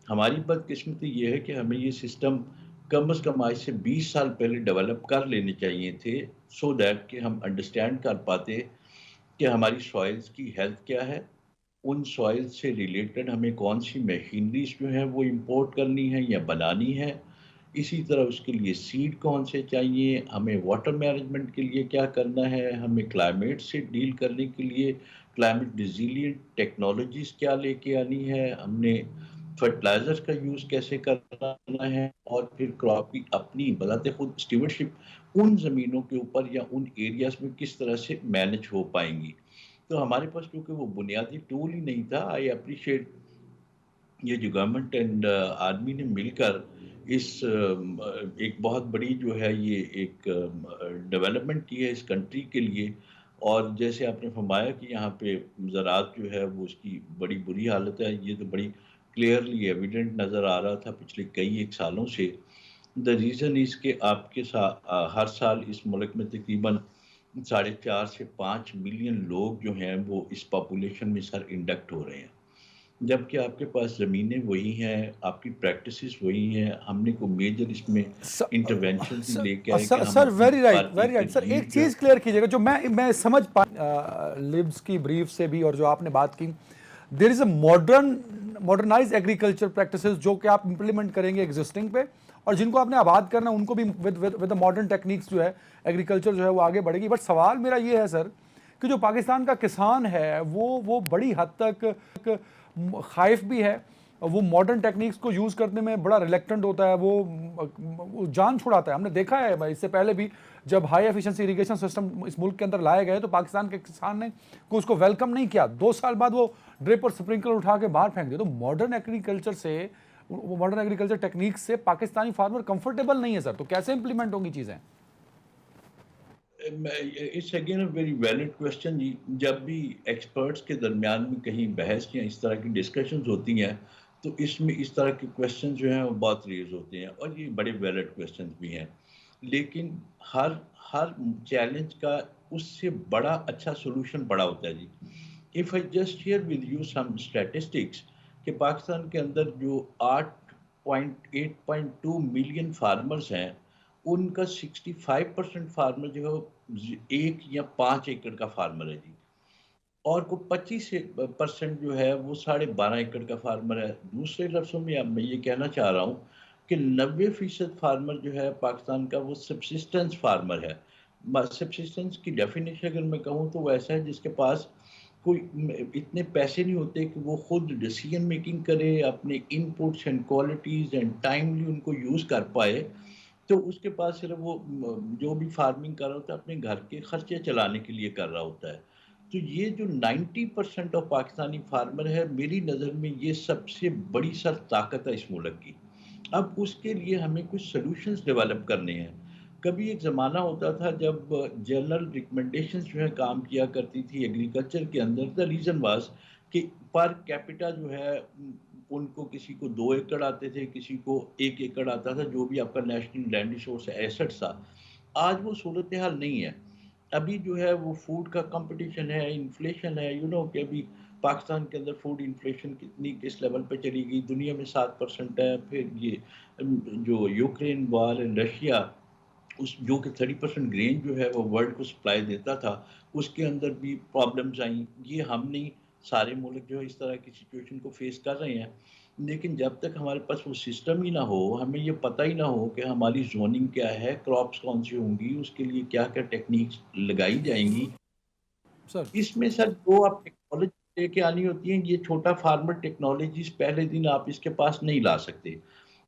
हमारी बदकिस्मती ये है कि हमें ये सिस्टम कम से कम आज से 20 साल पहले डेवलप कर लेने चाहिए थे, सो दैट कि हम अंडरस्टैंड कर पाते कि हमारी सॉइल्स की हेल्थ क्या है, उन सॉइल से रिलेटेड हमें कौन सी मशीनरीज जो है वो इंपोर्ट करनी है या बनानी है। इसी तरह उसके लिए सीड कौन से चाहिए, हमें वाटर मैनेजमेंट के लिए क्या करना है, हमें क्लाइमेट से डील करने के लिए क्लाइमेट रिजिलिएंट टेक्नोलॉजीज क्या लेके आनी है, हमने फर्टिलाइजर्स का यूज़ कैसे करना है, और फिर क्रॉप की अपनी बताते खुद स्टीवर्डशिप उन ज़मीनों के ऊपर या उन एरियाज में किस तरह से मैनेज हो पाएंगी। तो हमारे पास क्योंकि वो बुनियादी टूल ही नहीं था, आई अप्रिशिएट ये जो गवर्नमेंट एंड आर्मी ने मिलकर इस एक बहुत बड़ी जो है ये एक डेवलपमेंट की है इस कंट्री के लिए। और जैसे आपने फरमाया कि यहाँ पे ज़राअत जो है वो उसकी बड़ी बुरी हालत है, ये तो बड़ी क्लियरली एविडेंट नज़र आ रहा था पिछले कई एक सालों से। द रीज़न इज़ के आपके हर साल इस मुल्क में तकरीबन 4.5 से 5 मिलियन लोग जो हैं वो इस पॉपुलेशन में सर इंडक्ट हो रहे हैं, जबकि आपके पास ज़मीनें वही हैं, आपकी प्रैक्टिसेस वही हैं। हमने को मेजर इसमें इंटरवेंशन सर लेके आए कि हम सर अपनी वेरी राइट, भारतीय वेरी राइट सर। एक तहजीब चीज़ क्लियर कीजिएगा जो मैं समझ पा लिब्स की ब्रीफ से भी और जो आपने बात की, there is a modernize agriculture practices जो कि आप इंप्लीमेंट करेंगे एग्जिस्टिंग पे, और जिनको आपने आबाद करना उनको भी विद मॉडर्न टेक्निक्स जो है एग्रीकल्चर जो है वो आगे बढ़ेगी। बट सवाल मेरा ये है सर कि जो पाकिस्तान का किसान है वो बड़ी हद तक खाइफ भी है, वो मॉडर्न टेक्निक्स को यूज़ करने में बड़ा रिलेक्टेंट होता है, वो जान छुड़ाता है। हमने देखा है भाई, इससे पहले भी जब हाई एफिशिएंसी इरिगेशन सिस्टम इस मुल्क के अंदर लाए गए तो पाकिस्तान के किसान ने को उसको वेलकम नहीं किया, 2 साल बाद वो ड्रिप और स्प्रिंकलर उठा के बाहर फेंक दिए। तो मॉडर्न एग्रीकल्चर टेक्निक्स से पाकिस्तानी फार्मर कंफर्टेबल नहीं है सर, तो कैसे इंप्लीमेंट होंगी चीज़ें? It's again a very valid question जी। जब भी एक्सपर्ट्स के दरमियान में कहीं बहस या इस तरह की डिस्कशंस होती हैं, तो इसमें इस तरह के क्वेश्चन जो हैं वो बहुत रेज होते हैं, और ये बड़े वैलिड क्वेश्चन भी हैं। लेकिन हर हर चैलेंज का उससे बड़ा अच्छा सोल्यूशन बड़ा होता है जी। If I just share with you some statistics, कि पाकिस्तान के अंदर जो 8.2 मिलियन फार्मर्स हैं, उनका 65% फार्मर जो है वो 1 या 5 एकड़ का फार्मर है जी, और को 25% जो है वो 12.5 एकड़ का फार्मर है। दूसरे लफ्ज़ों में अब मैं ये कहना चाह रहा हूँ कि 90% फार्मर जो है पाकिस्तान का वो सब्सिस्टेंस फार्मर है। सब्सिस्टेंस की डेफिनेशन अगर मैं कहूँ तो वो ऐसा है जिसके पास कोई इतने पैसे नहीं होते कि वो खुद डिसीजन मेकिंग करे, अपने inputs and qualities and timely उनको यूज़ कर पाए। तो उसके पास सिर्फ वो जो भी फार्मिंग कर रहा होता है अपने घर के खर्चे चलाने के लिए कर रहा होता है। तो ये जो 90% ऑफ पाकिस्तानी फार्मर है, मेरी नज़र में ये सबसे बड़ी सर ताकत है इस मुल्क की। अब उसके लिए हमें कुछ सॉल्यूशंस डेवलप करने हैं। कभी एक ज़माना होता था जब जनरल रिकमेंडेशंस जो है काम किया करती थी एग्रीकल्चर के अंदर। द रीज़न वाज कि पर कैपिटा जो है उनको किसी को 2 एकड़ आते थे, किसी को 1 एकड़ आता था, जो भी आपका नेशनल लैंड रिसोर्स एसेट्स था। आज वो सूरत हाल नहीं है। अभी जो है वो फूड का कंपटीशन है, इन्फ्लेशन है, कि अभी पाकिस्तान के अंदर फूड इन्फ्लेशन कितनी किस लेवल पे चली गई, दुनिया में 7% है। फिर ये जो यूक्रेन वॉर एंड रशिया, उस जो कि 30% ग्रेन जो है वो वर्ल्ड को सप्लाई देता था, उसके अंदर भी प्रॉब्लम्स आई। ये हम नहीं, सारे मुल्क जो है इस तरह की सिचुएशन को फेस कर रहे हैं। लेकिन जब तक हमारे पास वो सिस्टम ही ना हो, हमें ये पता ही ना हो कि हमारी जोनिंग क्या है, क्रॉप्स कौन सी होंगी, उसके लिए क्या क्या टेक्निक्स लगाई जाएंगी, सर इसमें सर जो आप टेक्नोलॉजी लेके आनी होती है, ये छोटा फार्मर टेक्नोलॉजीज पहले दिन आप इसके पास नहीं ला सकते।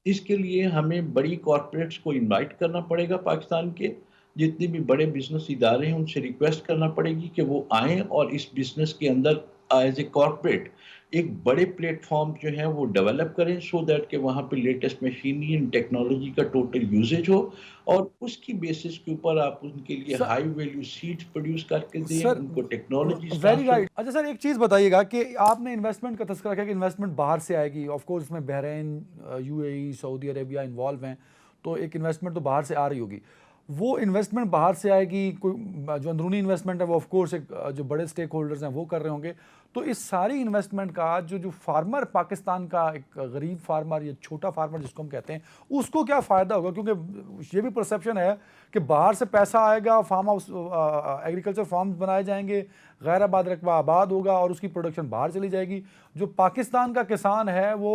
इसके लिए हमें बड़ी कॉरपोरेट्स को इनवाइट करना पड़ेगा। पाकिस्तान के जितने भी बड़े बिजनेस इदारे हैं उनसे रिक्वेस्ट करना पड़ेगी कि वो आएँ और इस बिजनेस के अंदर एज ए कॉर्पोरेट एक बड़े प्लेटफॉर्म जो हैं वो डेवलप करें सो दैट कि वहाँ पे लेटेस्ट मशीनरी एंड टेक्नोलॉजी का टोटल यूजेज हो और उसकी बेसिस के ऊपर आप उनके लिए sir high value seeds produce करके दें, सर उनको टेक्नोलॉजीज वेरी ट्रांसफर। राइट। अच्छा सर, एक चीज़ बताइएगा कि आपने इन्वेस्टमेंट का तज़किरा किया कि इन्वेस्टमेंट बाहर से आएगी, ऑफ कोर्स इसमें Bahrain, UAE, Saudi Arabia involve हैं, तो एक इन्वेस्टमेंट तो बाहर से आ रही होगी। वो इन्वेस्टमेंट बाहर से आएगी, कोई जो अंदरूनी इन्वेस्टमेंट है वो ऑफ कोर्स एक जो बड़े स्टेक होल्डर्स हैं वो कर रहे होंगे। तो इस सारी इन्वेस्टमेंट का जो फार्मर पाकिस्तान का एक गरीब फार्मर या छोटा फार्मर जिसको हम कहते हैं, उसको क्या फ़ायदा होगा? क्योंकि ये भी परसेप्शन है कि बाहर से पैसा आएगा, फार्म हाउस एग्रीकल्चर फार्म्स बनाए जाएंगे, गैर आबाद रकबा आबाद होगा और उसकी प्रोडक्शन बाहर चली जाएगी। जो पाकिस्तान का किसान है वो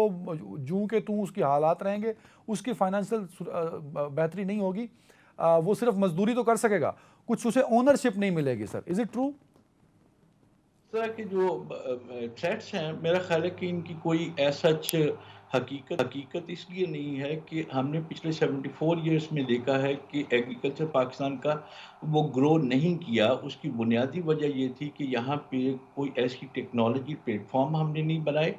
जूं के तूं उसके हालात रहेंगे, उसकी फाइनेंशियल बेहतरी नहीं होगी, वो सिर्फ मजदूरी तो कर सकेगा, कुछ उसे ओनरशिप नहीं मिलेगी। Sir, is it true? तरह के जो थ्रेट्स हैं, मेरा ख्याल है कि इनकी कोई ऐसा हकीकत इसलिए नहीं है कि हमने पिछले 74 ईयर्स में देखा है कि एग्रीकल्चर पाकिस्तान का वो ग्रो नहीं किया। उसकी बुनियादी वजह ये थी कि यहाँ पे कोई ऐसी टेक्नोलॉजी प्लेटफॉर्म हमने नहीं बनाए।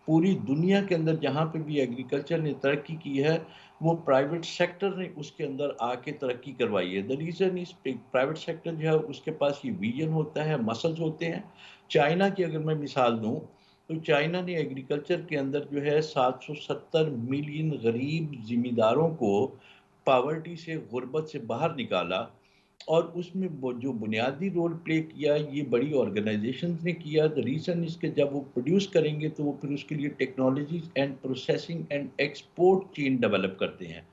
पूरी दुनिया के अंदर जहाँ पे भी एग्रीकल्चर ने तरक्की की है वो प्राइवेट सेक्टर ने उसके अंदर आके तरक्की करवाई है। द रीज़न इस प्राइवेट सेक्टर जो है उसके पास ये विजन होता है, मसल्स होते हैं। चाइना की अगर मैं मिसाल दूं तो चाइना ने एग्रीकल्चर के अंदर जो है 770 मिलियन गरीब ज़िमींदारों को पॉवर्टी से, गुर्बत से बाहर निकाला और उसमें जो बुनियादी रोल प्ले किया ये बड़ी ऑर्गेनाइजेशंस ने किया। द रीज़न इसके जब वो प्रोड्यूस करेंगे तो वो फिर उसके लिए technologies and processing and export chain develop करते हैं।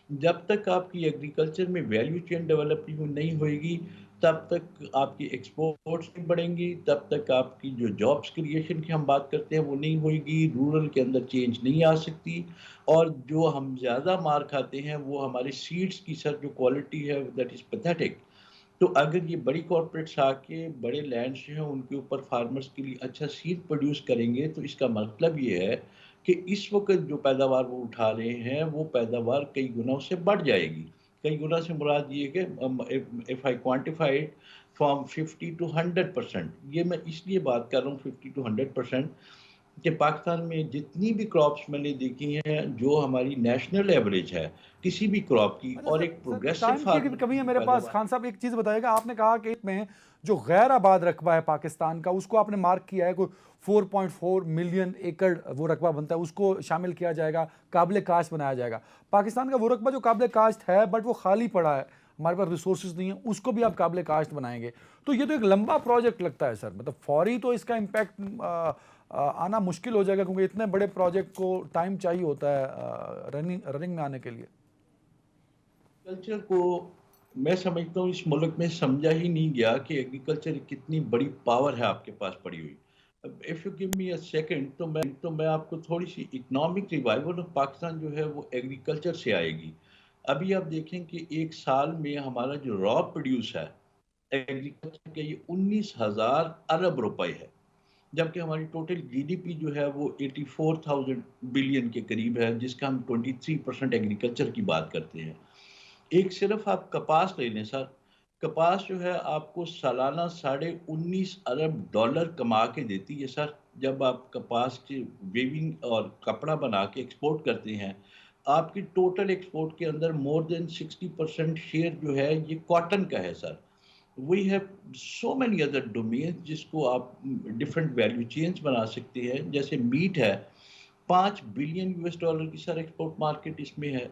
जब तक आपकी एग्रीकल्चर में वैल्यू चेन डेवलपिंग नहीं होएगी तब तक आपकी एक्सपोर्ट्स नहीं बढ़ेंगी, तब तक आपकी जो जॉब्स क्रिएशन की हम बात करते हैं वो नहीं होएगी, रूरल के अंदर चेंज नहीं आ सकती। और जो हम ज़्यादा मार खाते हैं वो हमारे सीड्स की सर जो क्वालिटी है दैट इज़ पैथेटिक। तो अगर ये बड़ी कॉर्पोरेट्स आके बड़े लैंड्स जो हैं उनके ऊपर फार्मर्स के लिए अच्छा सीड प्रोड्यूस करेंगे तो इसका मतलब ये है कि इस वक्त जो पैदावार वो उठा रहे हैं वो पैदावार कई गुना उससे बढ़ जाएगी। कई गुना से मुराद ये है कि if I quantify it from 50 to 100%, ये मैं इसलिए बात कर रहा हूँ 50 to 100% कि पाकिस्तान में जितनी भी क्रॉप्स मैंने देखी हैं जो हमारी नेशनल एवरेज है किसी भी क्रॉप की अच्छा और सर, एक सर प्रोग्रेसिव टाइम की फार्मर कमी है की मेरे पास। पैदावार। खान साहब, एक चीज़ बताइएगा, आपने कहा कि इसमें जो गैर आबाद रकबा है पाकिस्तान का उसको आपने मार्क किया है, कोई 4.4 मिलियन एकड़ वो रकबा बनता है, उसको शामिल किया जाएगा, काबिल काश्त बनाया जाएगा। पाकिस्तान का वो रकबा जो काबिल काश्त है बट वो खाली पड़ा है, हमारे पास रिसोर्सेज नहीं है, उसको भी आप काबिल काश्त बनाएंगे, तो ये तो एक लंबा प्रोजेक्ट लगता है सर। मतलब फौरी तो इसका इम्पैक्ट आना मुश्किल हो जाएगा, क्योंकि इतने बड़े प्रोजेक्ट को टाइम चाहिए होता है रनिंग में आने के लिए। कल्चर को मैं समझता हूँ इस मुल्क में समझा ही नहीं गया कि एग्रीकल्चर कितनी बड़ी पावर है आपके पास पड़ी हुई। If you give me a second तो मैं आपको थोड़ी सी इकोनॉमिक रिवाइवल ऑफ पाकिस्तान जो है वो एग्रीकल्चर से आएगी। अभी आप देखें कि एक साल में हमारा जो रॉ प्रोड्यूस है एग्रीकल्चर के ये 19,000 अरब रुपए है, जबकि हमारी टोटल जीडीपी जो है वो 84,000 बिलियन के करीब है, जिसका हम 23% एग्रीकल्चर की बात करते हैं। एक सिर्फ आप कपास ले लें सर, कपास जो है आपको सालाना $19.5 अरब कमा के देती है सर। जब आप कपास की वेविंग और कपड़ा बना के एक्सपोर्ट करते हैं, आपकी टोटल एक्सपोर्ट के अंदर मोर देन 60% शेयर जो है ये कॉटन का है sir. We have so many other domain जिसको आप डिफरेंट वैल्यू चेन्स बना सकते हैं। जैसे मीट है, 5 बिलियन US डॉलर की सर एक्सपोर्ट मार्केट इसमें है।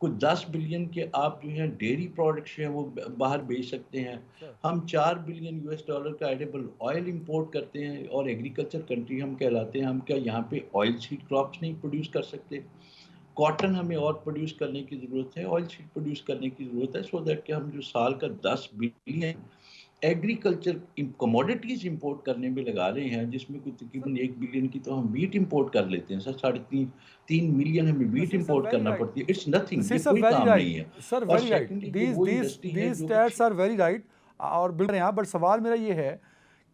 कुछ 10 बिलियन के आप जो है डेयरी प्रोडक्ट्स हैं वो बाहर बेच सकते हैं। सर हम 4 बिलियन US डॉलर का एडिबल ऑयल इंपोर्ट करते हैं और एग्रीकल्चर कंट्री हम कहलाते हैं। हम क्या यहाँ पे ऑयल सीड क्रॉप्स नहीं प्रोड्यूस कर सकते? कॉटन हमें और प्रोड्यूस करने की ज़रूरत है, ऑयल सीड प्रोड्यूस करने की ज़रूरत है, सो दैट कि हम जो साल का 10 बिलियन एग्रीकल्चर कमोडिटीज़ इंपोर्ट करने में लगा रहे हैं, जिसमें कोई तकरीबन 1 बिलियन की तो हम वीट इंपोर्ट कर लेते हैं सर। 3.5 मिलियन हमें वीट सर इंपोर्ट वेरी करना राइट, पड़ती है। इट्स नथिंग, ये सर कोई वेरी काम नहीं है। राइट, सर और वेरी राइट, सेकेंडली ये दीज वो दीज इंडस्ट्री है दीज जो स्टैट्स आर वेरी राइट और बिल्ड रहे हैं। बट सवाल मेरा ये है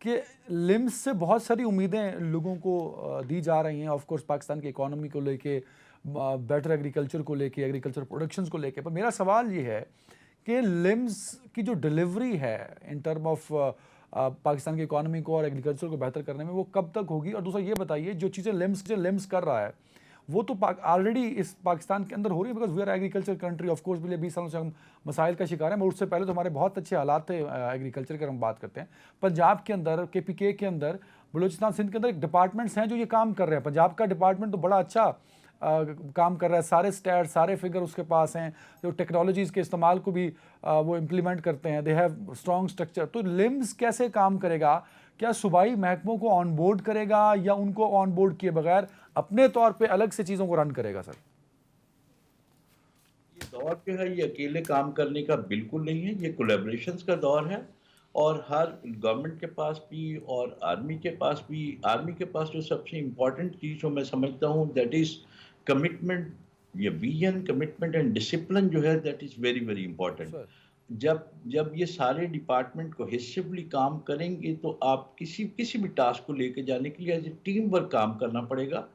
कि लिम्स से बहुत सारी उम्मीदें लोगों को दी जा रही हैं, ऑफ कोर्स पाकिस्तान की इकोनॉमी को लेके, बेटर एग्रीकल्चर को लेके, एग्रीकल्चर प्रोडक्शंस को लेके। पर मेरा सवाल ये है कि लिम्स की जो डिलीवरी है इन टर्म ऑफ पाकिस्तान की इकॉनमी को और एग्रीकल्चर को बेहतर करने में, वो कब तक होगी? और दूसरा ये बताइए, जो चीज़ें लिम्स कर रहा है वो तो ऑलरेडी इस पाकिस्तान के अंदर हो रही है, because we are agriculture country. Of course पिछले 20 सालों से हम मसाइल का शिकार हैं, मगर उससे पहले तो हमारे बहुत अच्छे हालात थे एग्रीकल्चर की। हम बात करते हैं पंजाब के अंदर, KPK के अंदर, बलूचिस्तान सिंध के अंदर एक डिपार्टमेंट्स हैं जो ये काम कर रहे हैं। पंजाब का डिपार्टमेंट तो बड़ा अच्छा काम कर रहा है, सारे स्टैट सारे फिगर उसके पास हैं, जो टेक्नोलॉजीज़ के इस्तेमाल को भी वो इम्प्लीमेंट करते हैं। They have strong structure. तो लिम्स कैसे काम करेगा? क्या सूबाई महकमों को ऑन बोर्ड करेगा या उनको ऑन बोर्ड किए बगैर अपने तौर पे अलग से चीज़ों को रन करेगा? सर, ये दौर जो है ये अकेले काम करने का बिल्कुल नहीं है, ये कोलैबोरेशंस का दौर है। और हर गवर्नमेंट के पास भी और आर्मी के पास भी, आर्मी के पास जो सबसे इम्पोर्टेंट चीज़ जो मैं समझता हूँ दैट इज़ कमिटमेंट, ये विजन, कमिटमेंट एंड डिसिप्लिन जो है that is very very important. Sir जब जब ये सारे डिपार्टमेंट कोहेसिवली काम करेंगे तो आप किसी भी टास्क को लेके जाने के लिए एज ए टीम वर्क काम करना पड़ेगा,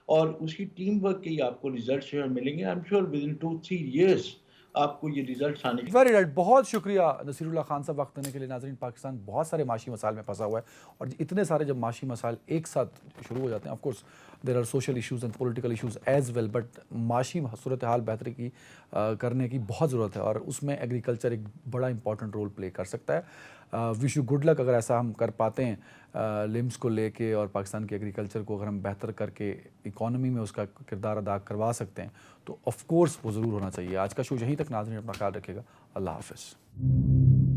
और उसी टीम वर्क के ही आपको रिजल्ट्स जो है मिलेंगे। I am sure with in 2-3 years आपको ये रिजल्ट्स आने के। Very right. बहुत शुक्रिया नसीरुल्लाह खान साहब वक्त देने के लिए। नाजरीन, पाकिस्तान बहुत सारे माशी मसाइल में फंसा हुआ है, और इतने सारे जब माशी मसाइल एक साथ शुरू हो जाते हैं, of course there are social issues and political issues as well, but माशी सूरत हाल बेहतरी की करने की बहुत ज़रूरत है, और उसमें एग्रीकल्चर एक बड़ा इंपॉर्टेंट रोल प्ले कर सकता है। विश यू गुड लक अगर ऐसा हम कर पाते हैं लिम्स को लेके, और पाकिस्तान के एग्रीकल्चर को अगर हम बेहतर करके इकॉनमी में उसका किरदार अदा करवा सकते हैं तो ऑफ कोर्स वो ज़रूर होना चाहिए। आज का शो यहीं तक। नाज़रीन, अपना ख्याल रखिएगा। अल्लाह हाफ़िज़।